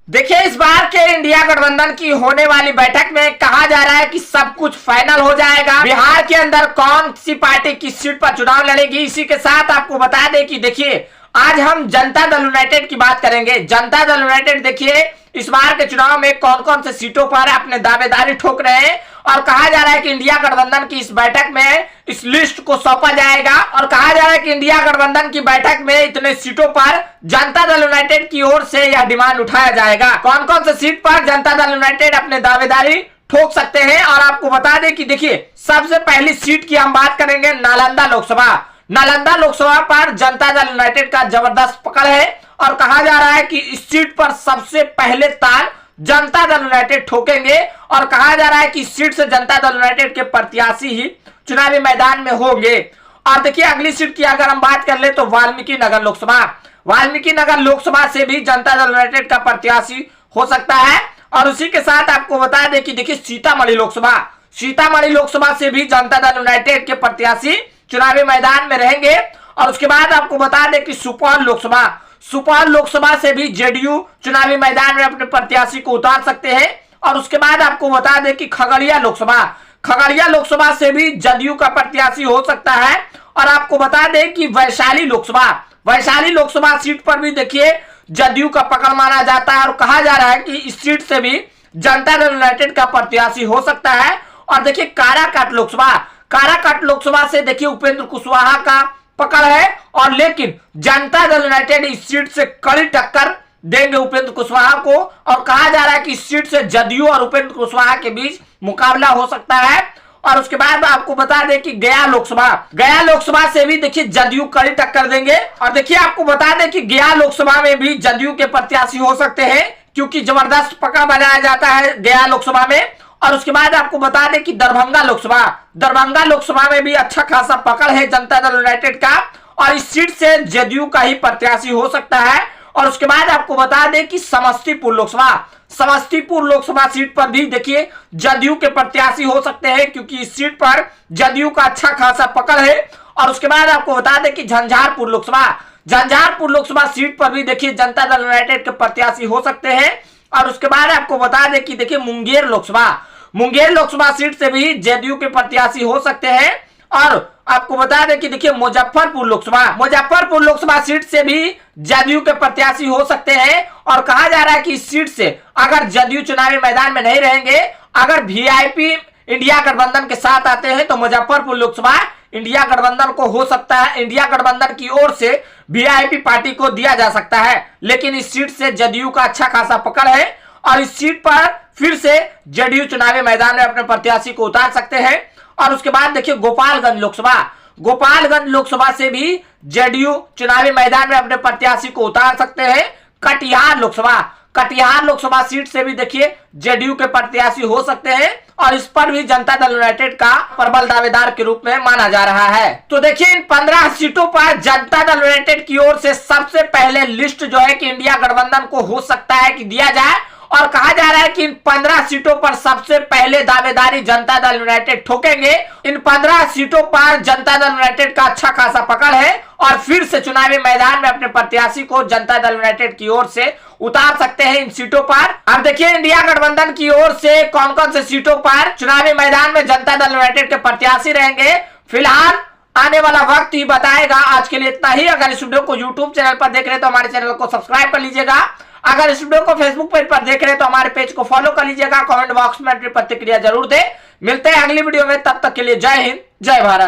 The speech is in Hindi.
देखिए, इस बार के इंडिया गठबंधन की होने वाली बैठक में कहा जा रहा है कि सब कुछ फाइनल हो जाएगा। बिहार के अंदर कौन सी पार्टी किस सीट पर चुनाव लड़ेगी, इसी के साथ आपको बता दें कि देखिए, आज हम जनता दल यूनाइटेड की बात करेंगे। जनता दल यूनाइटेड देखिए इस बार के चुनाव में कौन कौन से सीटों पर अपने दावेदारी ठोक रहे हैं और कहा जा रहा है कि इंडिया गठबंधन की इस बैठक में इस लिस्ट को सौंपा जाएगा और कहा जा रहा है कि इंडिया गठबंधन की बैठक में इतने सीटों पर जनता दल यूनाइटेड की ओर से यह डिमांड उठाया जाएगा। कौन कौन से सीट पर जनता दल यूनाइटेड अपने दावेदारी ठोक सकते हैं और आपको बता दें कि देखिए, सबसे पहली सीट की हम बात करेंगे नालंदा लोकसभा। नालंदा लोकसभा पर जनता दल यूनाइटेड का जबरदस्त पकड़ है और कहा जा रहा है कि इस सीट पर सबसे पहले ताल जनता दल यूनाइटेड ठोकेंगे और कहा जा रहा है कि इस सीट से जनता दल यूनाइटेड के प्रत्याशी ही चुनावी मैदान में होंगे। और देखिए, अगली सीट की अगर हम बात कर ले तो वाल्मीकि नगर लोकसभा। वाल्मीकि नगर लोकसभा से भी जनता दल यूनाइटेड का प्रत्याशी हो सकता है और उसी के साथ आपको बता दें कि देखिए, सीतामढ़ी लोकसभा, सीतामढ़ी लोकसभा से भी जनता दल यूनाइटेड के प्रत्याशी चुनावी मैदान में रहेंगे। और उसके बाद आपको बता दें कि सुपौल लोकसभा, सुपौल लोकसभा से भी जेडीयू चुनावी मैदान में अपने प्रत्याशी को उतार सकते हैं। और उसके बाद आपको बता दें कि खगड़िया लोकसभा, खगड़िया लोकसभा से भी जदयू का प्रत्याशी हो सकता है। और आपको बता दें कि वैशाली लोकसभा, वैशाली लोकसभा सीट पर भी देखिए जदयू का पकड़ माना जाता है और कहा जा रहा है कि इस सीट से भी जनता दल यूनाइटेड का प्रत्याशी हो सकता है। और देखिए, काराकाट लोकसभा, काराकाट लोकसभा से देखिए उपेंद्र कुशवाहा का पकड़ है और लेकिन जनता दल यूनाइटेड इस सीट से कड़ी टक्कर देंगे उपेंद्र कुशवाहा को। और कहा जा रहा है कि इस सीट से जदयू और उपेंद्र कुशवाहा के बीच मुकाबला हो सकता है। और उसके बाद आपको बता दें कि गया लोकसभा, गया लोकसभा से भी देखिए जदयू कड़ी टक्कर देंगे। और देखिए, आपको बता दें कि गया लोकसभा में भी जदयू के प्रत्याशी हो सकते हैं क्योंकि जबरदस्त पकड़ बनाया जाता है गया लोकसभा में। और उसके बाद आपको बता दें कि दरभंगा लोकसभा, दरभंगा लोकसभा में भी अच्छा खासा पकड़ है जनता दल यूनाइटेड का और इस सीट से जदयू का ही प्रत्याशी हो सकता है। और उसके बाद आपको बता दें कि समस्तीपुर लोकसभा, समस्तीपुर लोकसभा सीट पर भी देखिए जदयू के प्रत्याशी हो सकते हैं क्योंकि इस सीट पर जदयू का अच्छा खासा पकड़ है। और उसके बाद आपको बता दें कि झंझारपुर लोकसभा, झंझारपुर लोकसभा सीट पर भी देखिए जनता दल यूनाइटेड के प्रत्याशी हो सकते हैं। और उसके बाद आपको बता दें कि देखिए मुंगेर लोकसभा, मुंगेर लोकसभा सीट से भी जदयू के प्रत्याशी हो सकते हैं। और आपको बता दें कि देखिए मुजफ्फरपुर लोकसभा, मुजफ्फरपुर लोकसभा सीट से भी जदयू के प्रत्याशी हो सकते हैं। और कहा जा रहा है कि इस सीट से अगर जदयू चुनावी मैदान में नहीं रहेंगे, अगर वीआईपी इंडिया गठबंधन के साथ आते हैं तो मुजफ्फरपुर लोकसभा इंडिया गठबंधन को हो सकता है, इंडिया गठबंधन की ओर से वीआईपी पार्टी को दिया जा सकता है। लेकिन इस सीट से जदयू का अच्छा खासा पकड़ है और इस सीट पर फिर से जदयू चुनावी मैदान में अपने प्रत्याशी को उतार सकते हैं। और उसके बाद देखिए गोपालगंज लोकसभा, गोपालगंज लोकसभा से भी जदयू चुनावी मैदान में अपने प्रत्याशी को उतार सकते हैं। कटिहार लोकसभा, कटिहार लोकसभा सीट से भी देखिए जदयू के प्रत्याशी हो सकते हैं और इस पर भी जनता दल यूनाइटेड का प्रबल दावेदार के रूप में माना जा रहा है। तो देखिए, इन 15 सीटों पर जनता दल यूनाइटेड की ओर से सबसे पहले लिस्ट जो है कि इंडिया गठबंधन को हो सकता है कि दिया जाए। और कहा जा रहा है कि इन 15 सीटों पर सबसे पहले दावेदारी जनता दल यूनाइटेड ठोकेंगे। इन 15 सीटों पर जनता दल यूनाइटेड का अच्छा खासा पकड़ है और फिर से चुनावी मैदान में अपने प्रत्याशी को जनता दल यूनाइटेड की ओर से उतार सकते हैं इन सीटों पर। अब देखिए, इंडिया गठबंधन की ओर से कौन कौन से सीटों पर चुनावी मैदान में जनता दल यूनाइटेड के प्रत्याशी रहेंगे, फिलहाल आने वाला वक्त ही बताएगा। आज के लिए इतना ही। अगर इस वीडियो को यूट्यूब चैनल पर देख रहे हैं तो हमारे चैनल को सब्सक्राइब कर लीजिएगा। अगर इस वीडियो को फेसबुक पेज पर देख रहे हैं तो हमारे पेज को फॉलो कर लीजिएगा। कमेंट बॉक्स में अपनी प्रतिक्रिया जरूर दें। मिलते हैं अगली वीडियो में, तब तक के लिए जय हिंद, जय भारत।